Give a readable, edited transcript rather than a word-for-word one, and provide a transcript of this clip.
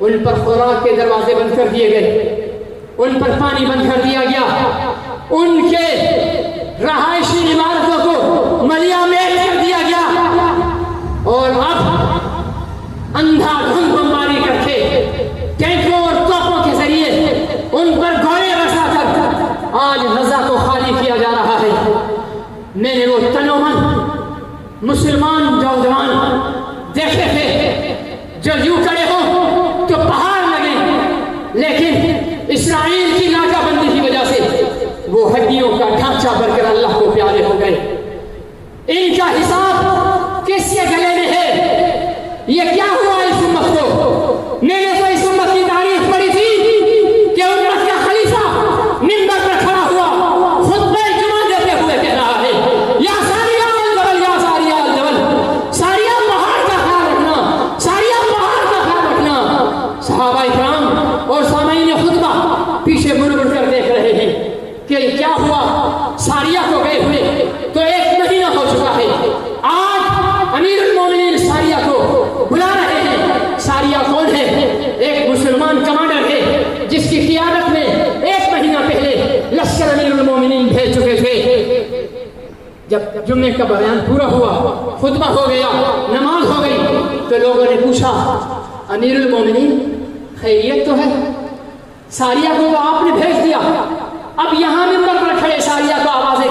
ان پر خوراک کے دروازے بند کر دیے گئے، ان پر پانی بند کر دیا گیا، ان کے رہائشی عمارتوں کو ملیا میل کر دیا گیا، اور اب اندھا دھند بمباری کر کے ٹینکوں اور توپوں کے ذریعے ان پر گولے برسا کر آج غزہ کو خالی کیا جا رہا ہے۔ میں نے وہ تنومن مسلمان نوجوان دیکھے تھے جو یوں کھڑے ہوں تو پہاڑ لگے، لیکن اسرائیل کی ناکہ بندی کی وجہ سے وہ ہڈیوں کا ڈھانچہ بن کر اللہ کو پیارے ہو گئے۔ ان کا حساب کس کے گلے میں ہے؟ یہ کیا ہوا اس امت کو؟ میں نے تو اس امت کی تاریخ پڑھی تھی کہ امت کا خلیفہ منبر پر کھڑا ہوا خطبہ جمعہ دیتے ہوئے کہہ رہا ہے، یا ساریہ الجبل، یا ساریہ الجبل، ساریہ پہاڑ کا خیال رکھنا، ساریہ پہاڑ کا خیال رکھنا۔ صحابہ کرام اور سامعین خطبہ پیچھے مڑ مڑ کر دیکھ رہے ہیں کہ کیا ہوا؟ ساریہ کو گئے ہوئے تو 1 مہینہ ہو چکا ہے، آج امیر المومنین ساریہ کو بلا رہے ہیں۔ ساریہ کون ہے؟ ایک مسلمان کمانڈر ہے جس کی قیادت میں 1 مہینہ پہلے لشکر امیر المومنین بھیج چکے تھے۔ جب جمعے کا بیان پورا ہوا، خطبہ ہو گیا، نماز ہو گئی، تو لوگوں نے پوچھا امیر المومنین خیریت تو ہے؟ ساریہ کو آپ نے بھیج دیا، اب یہاں منبر پر کھڑے ساریہ کو آوازیں